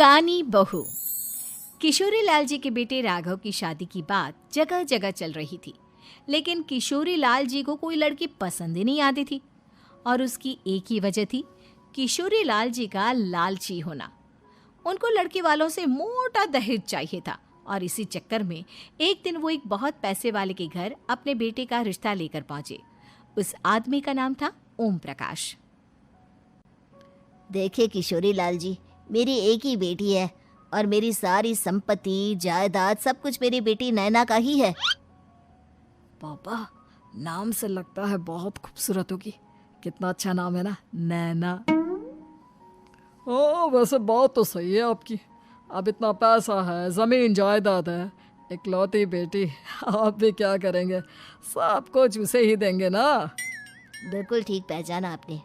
कानी बहू। किशोरी लाल जी के बेटे राघव की शादी की बात जगह जगह चल रही थी, लेकिन किशोरी लाल जी को कोई लड़की पसंद ही नहीं आती थी। और उसकी एक ही वजह थी, किशोरी लाल जी का लालची होना। उनको लड़की वालों से मोटा दहेज चाहिए था और इसी चक्कर में एक दिन वो एक बहुत पैसे वाले के घर अपने बेटे का रिश्ता लेकर पहुंचे। उस आदमी का नाम था ओम प्रकाश। देखिए किशोरी लाल जी, मेरी एक ही बेटी है और मेरी सारी संपत्ति जायदाद सब कुछ मेरी बेटी नैना का ही है। पापा, नाम से लगता है बहुत खूबसूरत होगी। कितना अच्छा नाम है ना, नैना। ओ, वैसे बात तो सही है आपकी। अब इतना पैसा है, जमीन जायदाद है, इकलौती बेटी, आप भी क्या करेंगे? सब कुछ उसे ही देंगे ना। बिल्कुल ठीक पहचाना आपने।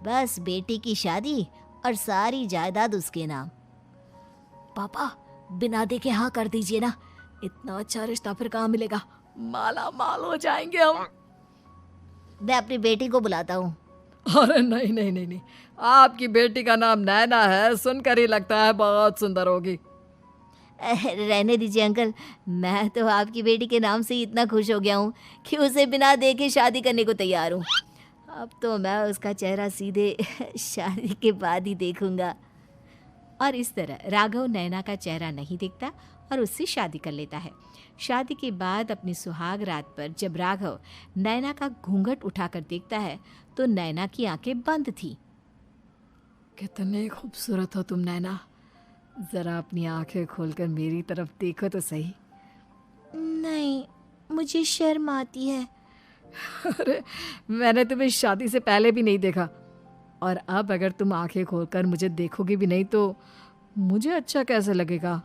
बस बेटी की शादी और सारी जायदाद उसके नाम। पापा, बिना देखे हाँ कर दीजिए ना। इतना अच्छा रिश्ता फिर कहाँ मिलेगा? माला माल हो जाएंगे हम। मैं अपनी बेटी को बुलाता हूँ। अरे नहीं नहीं नहीं नहीं, आपकी बेटी का नाम नैना है, सुनकर ही लगता है बहुत सुंदर होगी। रहने दीजिए अंकल, मैं तो आपकी बेटी के नाम से ही इतना खुश हो गया हूँ कि उसे बिना देखे शादी करने को तैयार हूँ। अब तो मैं उसका चेहरा सीधे शादी के बाद ही देखूंगा। और इस तरह राघव नैना का चेहरा नहीं देखता और उससे शादी कर लेता है। शादी के बाद अपनी सुहाग रात पर जब राघव नैना का घूंघट उठाकर देखता है तो नैना की आंखें बंद थी। कितने खूबसूरत हो तुम नैना, जरा अपनी आंखें खोलकर मेरी तरफ देखो तो सही। नहीं, मुझे शर्म आती है। अरे, मैंने तुम्हें शादी से पहले भी नहीं देखा, और अब अगर तुम आंखें खोलकर मुझे देखोगी भी नहीं तो मुझे अच्छा कैसे लगेगा?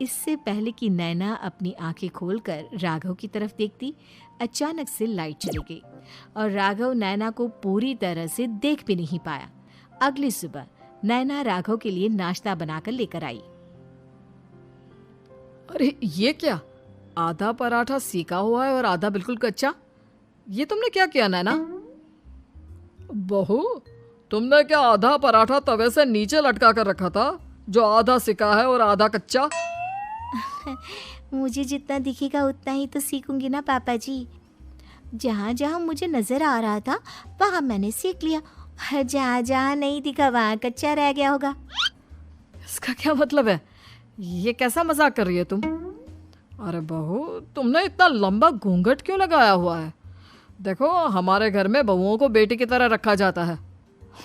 इससे पहले कि नैना अपनी आंखें खोलकर राघव की तरफ देखती, अचानक से लाइट चली गई और राघव नैना को पूरी तरह से देख भी नहीं पाया। अगली सुबह नैना राघव के लिए नाश्ता बनाकर लेकर आई। अरे ये क्या, आधा पराठा सेका हुआ है और आधा बिल्कुल कच्चा। ये तुमने क्या किया नैना? बहू, तुमने क्या आधा पराठा तवे से नीचे लटका कर रखा था, जो आधा सेका है और आधा कच्चा? मुझे जितना दिखेगा उतना ही तो सीखूंगी ना पापा जी। जहाँ जहाँ मुझे नजर आ रहा था वहाँ मैंने सीख लिया, जहाँ जहाँ नहीं दिखा वहाँ कच्चा रह गया होगा। इसका क्या मतलब है? ये कैसा मजाक कर रही है तुम? अरे बहू, तुमने इतना लंबा घूंघट क्यों लगाया हुआ है? देखो, हमारे घर में बहुओं को बेटी की तरह रखा जाता है,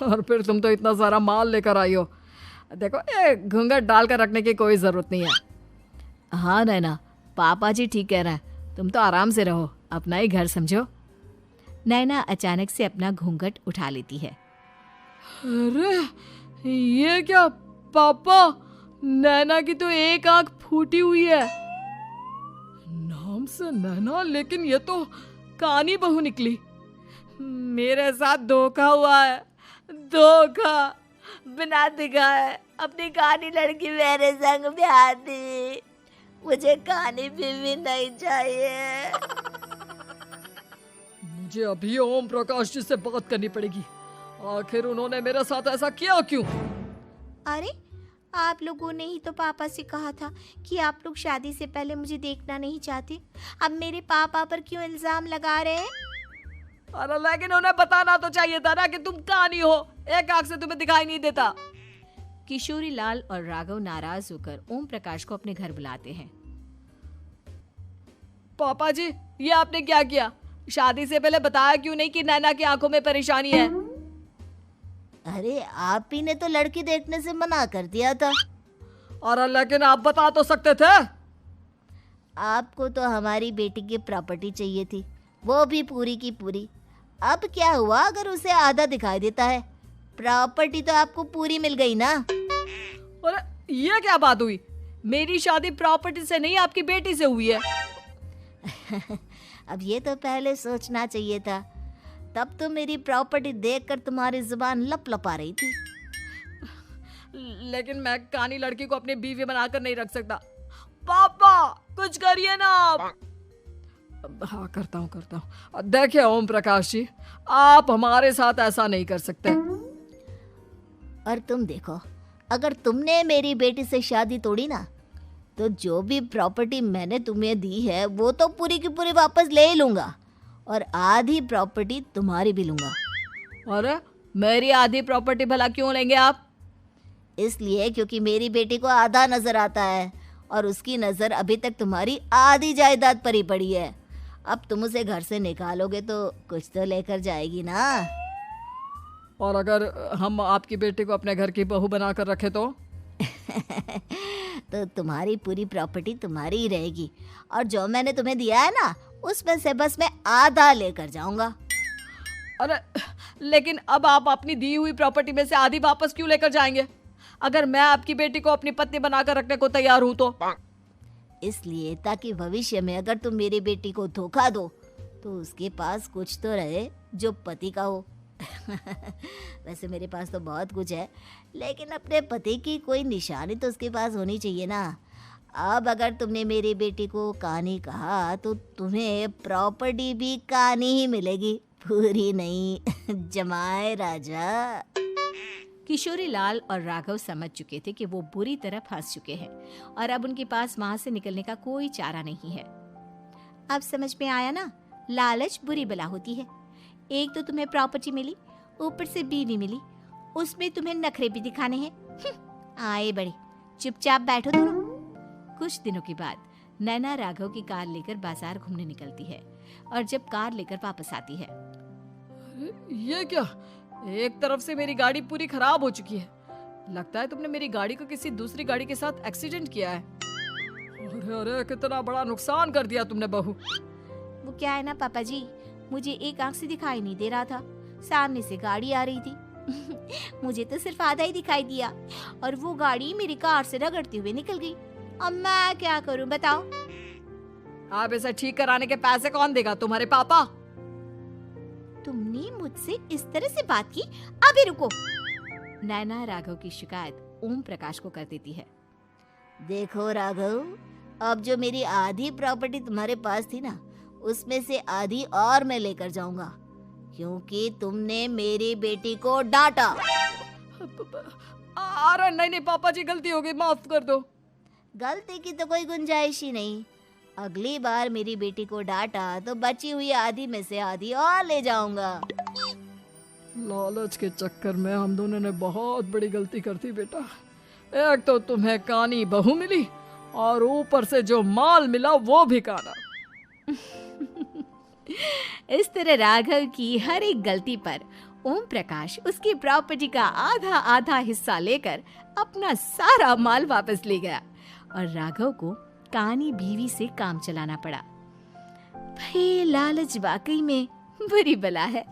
और फिर तुम तो इतना सारा माल लेकर आई हो। देखो, ये घूंघट डालकर रखने की कोई ज़रूरत नहीं है। हाँ नैना, पापा जी ठीक कह रहे हैं, तुम तो आराम से रहो, अपना ही घर समझो। नैना अचानक से अपना घूंघट उठा लेती है। अरे ये क्या पापा, नैना की तो एक आंख फूटी हुई है। नाम से नैना, लेकिन ये तो कानी बहू निकली। मेरे साथ धोखा हुआ है, धोखा। बिना दिखाए अपनी कानी लड़की मेरे संग ब्याह दी। मुझे कानी बीवी नहीं चाहिए। मुझे अभी ओम प्रकाश जी से बात करनी पड़ेगी। आखिर उन्होंने मेरे साथ ऐसा किया क्यों? अरे, आप लोगों ने ही तो पापा से कहा था कि आप लोग शादी से पहले मुझे देखना नहीं चाहते। अब मेरे पापा पर क्यों इल्जाम लगा रहे हैं? अरे लेकिन उन्हें बताना तो चाहिए था ना कि तुम कानी हो, एक आंख से तुम्हें दिखाई नहीं देता। किशोरी लाल और राघव नाराज होकर ओम प्रकाश को अपने घर बुलाते हैं। पापा जी, ये आपने क्या किया? शादी से पहले बताया क्यों नहीं कि नैना की आंखों में परेशानी है? अरे, आप ही ने तो लड़की देखने से मना कर दिया था। और लेकिन आप बता तो सकते थे। आपको तो हमारी बेटी की प्रॉपर्टी चाहिए थी, वो भी पूरी की पूरी। अब क्या हुआ अगर उसे आधा दिखाई देता है? प्रॉपर्टी तो आपको पूरी मिल गई ना। अरे ये क्या बात हुई? मेरी शादी प्रॉपर्टी से नहीं, आपकी बेटी से हुई है। अब ये तो पहले सोचना चाहिए था, तब तो मेरी प्रॉपर्टी देखकर तुम्हारी जुबान लप लपा रही थी। लेकिन मैं कानी लड़की को अपनी बीवी बनाकर नहीं रख सकता। पापा, कुछ करिए ना आप। हाँ, करता हूँ। देखिए ओम प्रकाश जी, आप हमारे साथ ऐसा नहीं कर सकते। और तुम देखो, अगर तुमने मेरी बेटी से शादी तोड़ी ना, तो जो भी प्रॉपर्टी मैंने तुम्हें दी है वो तो पूरी की पूरी वापस ले ही लूँगा, और आधी प्रॉपर्टी तुम्हारी भी लूँगा। अरे मेरी आधी प्रॉपर्टी भला क्यों लेंगे आप? इसलिए क्योंकि मेरी बेटी को आधा नजर आता है और उसकी नज़र अभी तक तुम्हारी आधी जायदाद पर ही पड़ी है। अब तुम उसे घर से निकालोगे तो कुछ तो लेकर जाएगी ना। और अगर हम आपकी बेटी को अपने घर की बहू बनाकर रखे तो? तो तुम्हारी पूरी प्रॉपर्टी तुम्हारी ही रहेगी, और जो मैंने तुम्हें दिया है ना, उसमें से बस मैं आधा लेकर जाऊंगा। अरे लेकिन अब आप अपनी दी हुई प्रॉपर्टी में से आधी वापस क्यों लेकर जाएंगे? अगर मैं आपकी बेटी को अपनी पत्नी बनाकर रखने को तैयार हूं तो? इसलिए ताकि भविष्य में अगर तुम मेरी बेटी को धोखा दो तो उसके पास कुछ तो रहे जो पति का हो। वैसे मेरे पास तो बहुत कुछ है, लेकिन अपने पति की कोई निशानी तो उसके पास होनी चाहिए ना। अब अगर तुमने मेरी बेटी को कहानी कहा तो तुम्हें प्रॉपर्टी भी कहानी ही मिलेगी, पूरी नहीं। जमाए राजा। किशोरी लाल और राघव समझ चुके थे कि वो बुरी तरह फंस चुके हैं और अब उनके पास वहां से निकलने का कोई चारा नहीं है। अब समझ में आया ना, लालच बुरी बला होती है। एक तो तुम्हें प्रॉपर्टी मिली, ऊपर से बीवी मिली, उसमें तुम्हें नखरे भी दिखाने हैं। आए बड़े, चुपचाप बैठो दोनों। कुछ दिनों के बाद नैना राघव की कार लेकर बाजार घूमने निकलती है और जब कार लेकर वापस आती है, ये क्या? एक तरफ से मेरी गाड़ी पूरी खराब हो चुकी है। लगता है तुमने मेरी गाड़ी को किसी दूसरी गाड़ी के साथ एक्सीडेंट किया है। अरे अरे कितना बड़ा नुकसान कर दिया तुमने बहू। वो क्या है ना पापा जी, मुझे एक आंख से दिखाई नहीं दे रहा था, सामने से गाड़ी आ रही थी। मुझे तो सिर्फ आधा ही दिखाई दिया और वो गाड़ी मेरी कार से रगड़ते हुए निकल गई। अब मैं क्या करूं बताओ? आप इसे ठीक कराने के पैसे कौन देगा? तुम्हारे पापा? तुमने मुझसे इस तरह से बात की? अभी रुको। नैना राघव की शिकायत ओम प्रकाश को कर देती है। देखो राघव, अब जो मेरी आधी प्रॉपर्टी तुम्हारे पास थी ना, उसमें से आधी और मैं लेकर जाऊंगा, क्योंकि तुमने मेरी बेटी को डांटा। अरे नहीं नहीं पापा जी, गलती हो गई, माफ कर दो। गलती की तो कोई गुंजाइश ही नहीं। अगली बार मेरी बेटी को डांटा तो बची हुई आधी में से आधी और ले जाऊंगा। लालच के चक्कर में हम दोनों ने बहुत बड़ी गलती कर दी बेटा। एक तो तुम्हें कानी बहू मिली और ऊपर से जो माल मिला वो भी काना। इस तरह राघव की हर एक गलती पर ओम प्रकाश उसकी प्रॉपर्टी का आधा आधा हिस्सा लेकर अपना सारा माल वापस ले गया और राघव को कानी बीवी से काम चलाना पड़ा। भाई लालच वाकई में बुरी बला है।